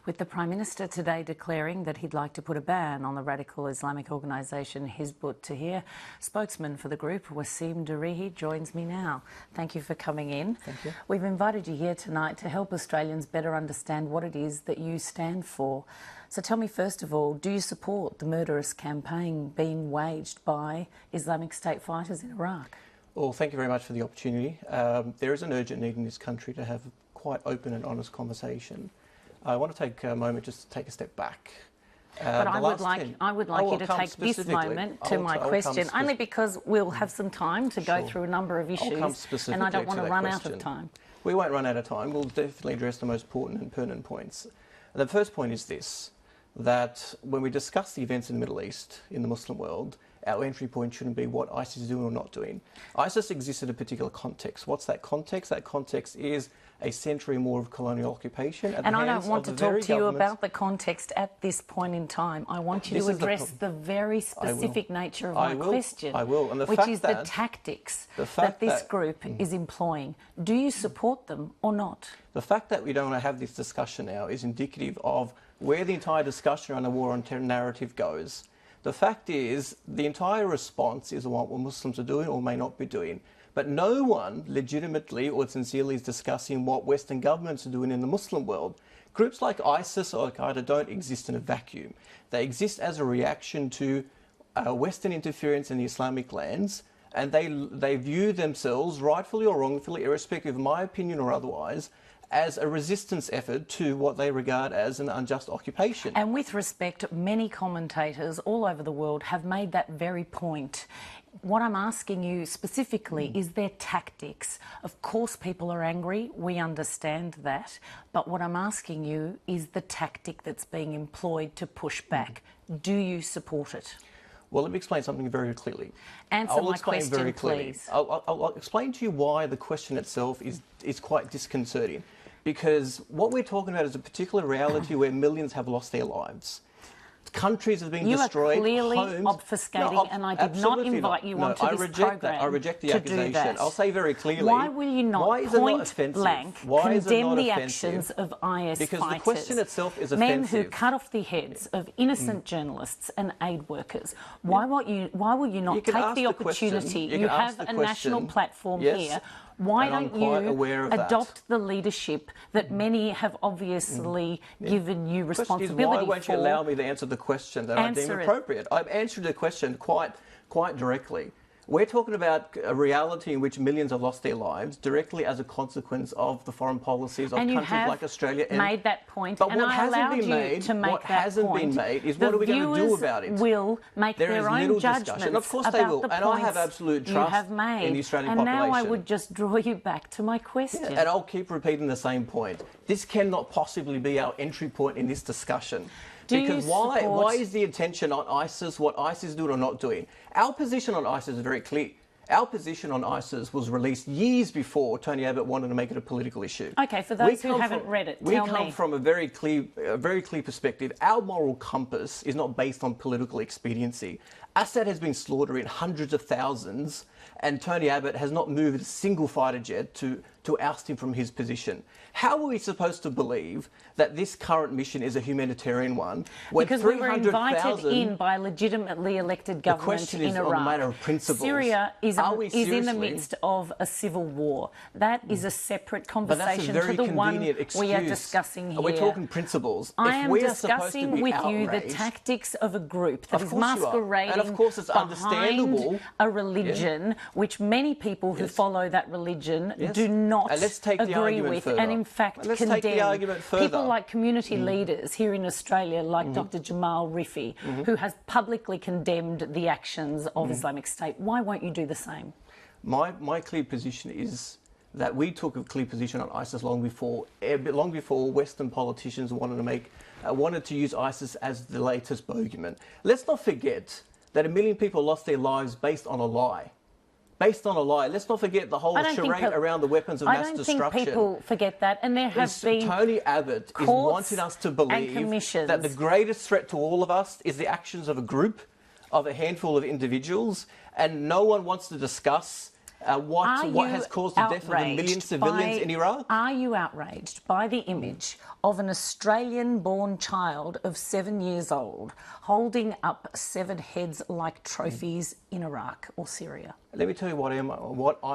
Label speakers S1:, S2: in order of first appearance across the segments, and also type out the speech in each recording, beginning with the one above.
S1: with the Prime Minister today declaring that he'd like to put a ban on the radical Islamic organisation Hizb ut-Tahrir. Spokesman for the group, Wasim Darihi, joins me now. Thank you for coming in.
S2: Thank you.
S1: We've invited you here tonight to help Australians better understand what it is that you stand for. So tell me, first of all, do you support the murderous campaign being waged by Islamic State fighters in Iraq?
S2: Well, thank you very much for the opportunity. There is an urgent need in this country to have quite open and honest conversation. I want to take a moment just to take a step back.
S1: But I would like you to take this moment to my question, only because we'll have some time to go through a number of issues, and I don't want to run out of time.
S2: We won't run out of time. We'll definitely address the most important and pertinent points. The first point is this, that when we discuss the events in the Middle East, in the Muslim world, our entry point shouldn't be what ISIS is doing or not doing. ISIS exists in a particular context. What's that context? That context is a century more of colonial occupation.
S1: And I don't want to talk to you about the context at this point in time. I want you to address the very specific nature of my question, which is the tactics that this group is employing. Do you support them or not?
S2: The fact that we don't want to have this discussion now is indicative of where the entire discussion around the war on terror narrative goes. The fact is, the entire response is what Muslims are doing or may not be doing. But no one legitimately or sincerely is discussing what Western governments are doing in the Muslim world. Groups like ISIS or Al-Qaeda don't exist in a vacuum. They exist as a reaction to Western interference in the Islamic lands, and they view themselves, rightfully or wrongfully, irrespective of my opinion or otherwise, as a resistance effort to what they regard as an unjust occupation.
S1: And with respect, many commentators all over the world have made that very point. What I'm asking you specifically is their tactics. Of course people are angry, we understand that, but what I'm asking you is the tactic that's being employed to push back. Do you support it?
S2: Well, let me explain something very clearly.
S1: Answer my question, please.
S2: I'll explain to you why the question itself is quite disconcerting. Because what we're talking about is a particular reality where millions have lost their lives. Countries have been destroyed.
S1: You are clearly obfuscating, and I did not invite you onto this program.
S2: I reject the accusation. I'll say very clearly.
S1: Why will you not point blank condemn the actions of IS
S2: because
S1: fighters?
S2: The question itself is
S1: men
S2: offensive.
S1: who cut off the heads of innocent journalists and aid workers. Why will you not take the opportunity? You have a national platform here. Why don't you adopt the leadership that many have obviously given you responsibility for?
S2: Why won't you allow me to answer the question that I deem appropriate? I've answered the question quite directly. We're talking about a reality in which millions have lost their lives directly as a consequence of the foreign policies of countries like Australia.
S1: And made that point,
S2: but
S1: and
S2: what
S1: hasn't been made,
S2: what hasn't been made is what are we going to do about it?
S1: Will make their own judgments
S2: and of course they will. And I have absolute trust in the Australian population.
S1: And now I would just draw you back to my question.
S2: Yeah, and I'll keep repeating the same point. This cannot possibly be our entry point in this discussion. Because why is the attention on ISIS, what ISIS is doing or not doing? Our position on ISIS is very clear. Our position on ISIS was released years before Tony Abbott wanted to make it a political issue.
S1: Okay, for those who haven't read it,
S2: tell me. We come from a very clear perspective. Our moral compass is not based on political expediency. Assad has been slaughtering hundreds of thousands, and Tony Abbott has not moved a single fighter jet to oust him from his position. How are we supposed to believe that this current mission is a humanitarian one when
S1: because we were invited in by a legitimately elected government in Iraq?
S2: The question is on a matter of principles.
S1: Syria is in the midst of a civil war. That is a separate conversation to the one we are discussing here.
S2: We're talking principles.
S1: I am discussing with you the tactics of a group that is masquerading behind a religion which many people who follow that religion do not agree with and in fact condemn. People like community leaders here in Australia like Dr. Jamal Rifi who has publicly condemned the actions of Islamic State. Why won't you do the same?
S2: My clear position is that we took a clear position on ISIS long before Western politicians wanted to use ISIS as the latest bogeyman. Let's not forget that 1 million people lost their lives based on a lie. Based on a lie. Let's not forget the whole charade around the weapons of mass destruction.
S1: I don't think people forget that, and there have been
S2: Tony Abbott is wanting us to believe that the greatest threat to all of us is the actions of a group, of a handful of individuals, and no one wants to discuss what has caused the death of a million civilians in Iraq?
S1: Are you outraged by the image of an Australian-born child of 7 years old holding up severed heads like trophies in Iraq or Syria?
S2: Let me tell you what I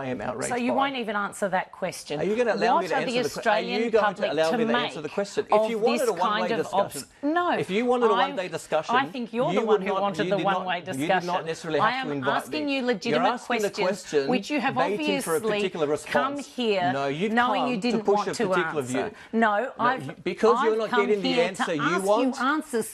S2: am outraged by.
S1: So you won't even answer that question.
S2: Are you going to allow me to answer the question? Are you going to allow me to answer the question? If you wanted a one-way discussion,
S1: no.
S2: If you wanted a one-day discussion,
S1: I think you're the one who wanted the one-way discussion.
S2: You did not necessarily have to invite me.
S1: I am asking you legitimate questions, which you have obviously come here knowing you didn't want to answer. No,
S2: because you're not getting the answer you want.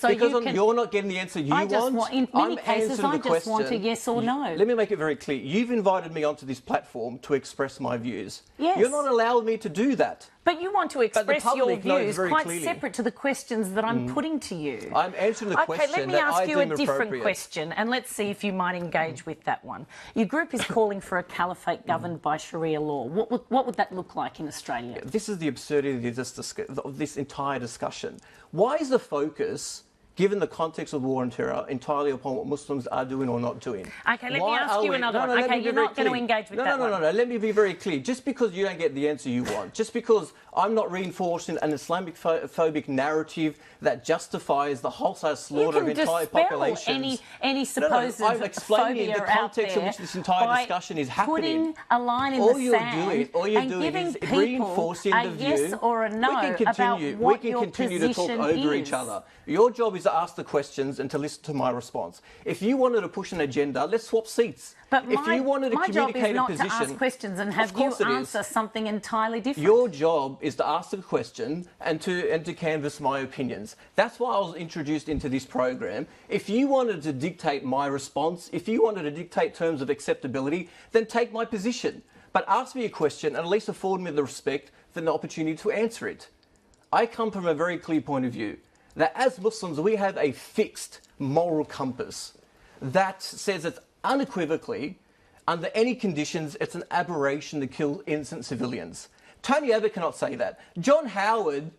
S2: Because you're not getting the answer you want.
S1: In many cases, I just want a yes or no.
S2: Let me make it very clear. You've invited me onto this platform to express my views.
S1: Yes.
S2: You're not allowing me to do that.
S1: But you want to express your views quite separate to the questions that I'm putting to you.
S2: I'm answering the question
S1: that I deem appropriate. Okay, let me ask you a different question, and let's see if you might engage with that one. Your group is calling for a caliphate governed by Sharia law. What would that look like in Australia?
S2: This is the absurdity of this entire discussion. Why is the focus, given the context of war and terror, entirely upon what Muslims are doing or not doing?
S1: Okay, let me ask you another one. Okay, you're not going to engage with that one.
S2: No, let me be very clear. Just because you don't get the answer you want, just because I'm not reinforcing an Islamophobic narrative that justifies the wholesale slaughter of entire populations.
S1: Any supposed
S2: I'm explaining the context in which this entire discussion is happening.
S1: Putting a line in the sand
S2: all you're doing is reinforcing the view.
S1: Yes or a no about what your
S2: continue to talk over each other. Your job is to ask the questions and to listen to my response. If you wanted to push an agenda, let's swap seats.
S1: But
S2: if you wanted to
S1: my job
S2: communicate
S1: is not
S2: a position,
S1: to ask questions and have you answer something entirely different.
S2: Your job is to ask the question and to canvass my opinions. That's why I was introduced into this program. If you wanted to dictate my response, if you wanted to dictate terms of acceptability, then take my position. But ask me a question and at least afford me the respect for the opportunity to answer it. I come from a very clear point of view that as Muslims we have a fixed moral compass that says it's unequivocally, under any conditions, it's an aberration to kill innocent civilians. Tony Abbott cannot say that. John Howard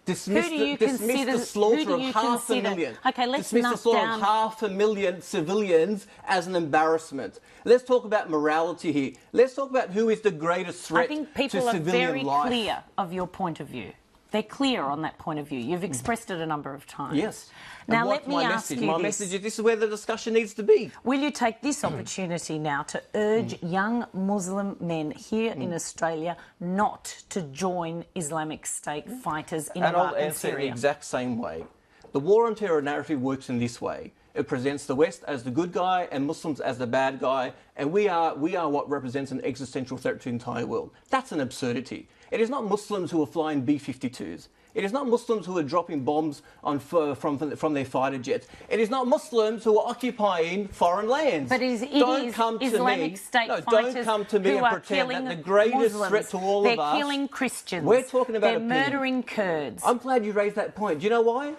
S2: dismissed the slaughter of half a million.
S1: Okay, let's
S2: dismissed the slaughter of 500,000 civilians as an embarrassment. Let's talk about morality here. Let's talk about who is the greatest threat to civilian life.
S1: I think people are very clear of your point of view. They're clear on that point of view. You've expressed it a number of times.
S2: Yes.
S1: Now, let me ask you this.
S2: My message is this is where the discussion needs to be.
S1: Will you take this opportunity now to urge young Muslim men here in Australia not to join Islamic State fighters in Iraq and Syria?
S2: And I'll answer it in the exact same way. The war on terror narrative works in this way. It presents the West as the good guy and Muslims as the bad guy, and we are what represents an existential threat to the entire world. That's an absurdity. It is not Muslims who are flying B-52s. It is not Muslims who are dropping bombs from their fighter jets. It is not Muslims who are occupying foreign lands.
S1: But it is Islamic State fighters
S2: don't come to me
S1: who
S2: and pretend that the greatest
S1: Muslims.
S2: threat to all of us...
S1: They're killing Christians.
S2: We're talking about
S1: They're murdering Kurds.
S2: I'm glad you raised that point. Do you know why?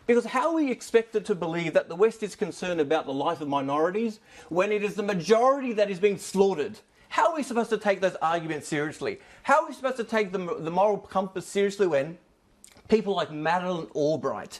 S2: Because how are we expected to believe that the West is concerned about the life of minorities when it is the majority that is being slaughtered? How are we supposed to take those arguments seriously? How are we supposed to take the moral compass seriously when people like Madeleine Albright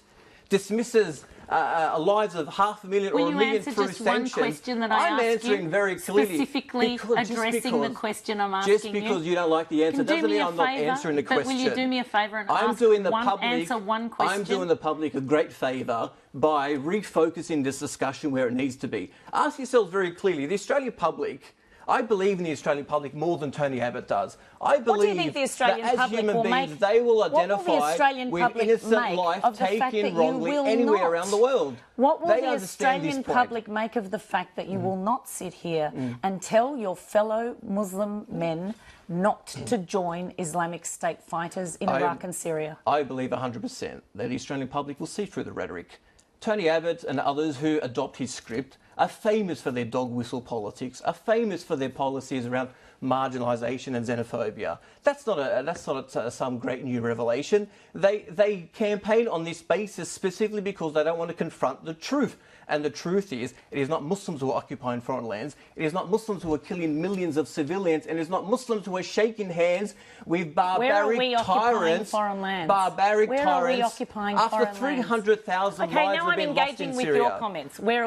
S2: dismisses lives of 500,000 or 1 million through sanctions?
S1: One question that
S2: I'm answering very clearly.
S1: Specifically addressing the question I'm asking you.
S2: Just because you don't like the answer doesn't mean I'm not answering the question.
S1: But will you do me a favour and answer one question?
S2: I'm doing the public a great favour by refocusing this discussion where it needs to be. Ask yourselves very clearly, the Australian public... I believe in the Australian public more than Tony Abbott does. I believe that as human beings they will identify with innocent life taken wrongly anywhere around the world.
S1: What will the Australian public make of the fact that you will not sit here and tell your fellow Muslim men not to join Islamic State fighters in Iraq and Syria?
S2: I believe 100% that the Australian public will see through the rhetoric. Tony Abbott and others who adopt his script are famous for their dog whistle politics, are famous for their policies around marginalisation and xenophobia. That's not some great new revelation. They campaign on this basis specifically because they don't want to confront the truth. And the truth is, it is not Muslims who are occupying foreign lands. It is not Muslims who are killing millions of civilians. And it is not Muslims who are shaking hands with barbaric tyrants. Barbaric tyrants. After 300,000 lives have been lost in Syria.
S1: Okay, now I'm engaging with your comments. Where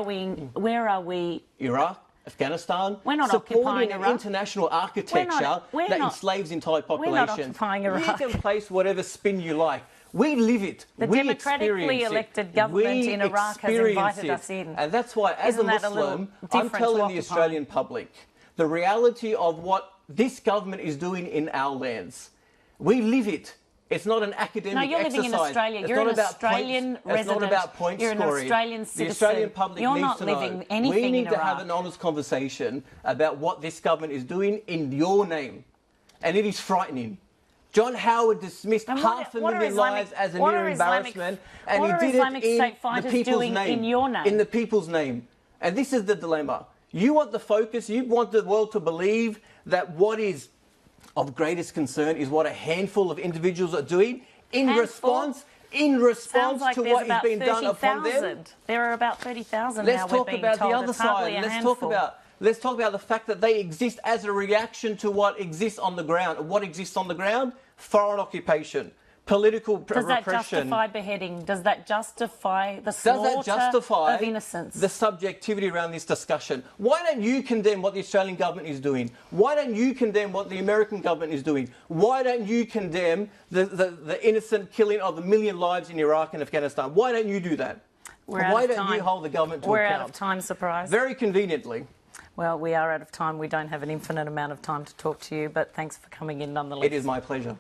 S1: are we?
S2: Iraq Afghanistan,
S1: We're not
S2: supporting
S1: occupying
S2: an
S1: Iraq.
S2: international architecture that enslaves entire populations.
S1: We're not occupying Iraq.
S2: You can place whatever spin you like. We live it.
S1: The
S2: we
S1: democratically elected government in Iraq has invited us in.
S2: And that's why, as a Muslim, I'm telling the Australian public the reality of what this government is doing in our lands. We live it. It's not an academic exercise.
S1: No, you're living in Australia.
S2: It's
S1: you're
S2: not
S1: an
S2: about
S1: Australian
S2: points,
S1: resident.
S2: It's not about point
S1: you're
S2: scoring.
S1: An Australian citizen.
S2: The Australian public
S1: you're
S2: needs
S1: not
S2: to
S1: living
S2: know.
S1: anything
S2: We need
S1: in
S2: to
S1: Iraq.
S2: have an honest conversation about what this government is doing in your name. And it is frightening. John Howard dismissed 500,000 lives as a near embarrassment, and he did it in the people's name.
S1: In your name.
S2: In the people's name. And this is the dilemma. You want the focus, you want the world to believe that what is of greatest concern is what a handful of individuals are doing in response
S1: like
S2: to what is being done upon them.
S1: There are about 30,000 now.
S2: Let's talk about the other side. Let's talk about the fact that they exist as a reaction to what exists on the ground. And what exists on the ground? Foreign occupation, political repression.
S1: Does that justify beheading? Does that justify the slaughter of innocents?
S2: The subjectivity around this discussion? Why don't you condemn what the Australian government is doing? Why don't you condemn what the American government is doing? Why don't you condemn the innocent killing of 1 million lives in Iraq and Afghanistan? Why don't you do that? Why don't you hold the government to account?
S1: We're out of time, Surprise.
S2: Very conveniently.
S1: Well, we are out of time. We don't have an infinite amount of time to talk to you, but thanks for coming in nonetheless.
S2: It is my pleasure.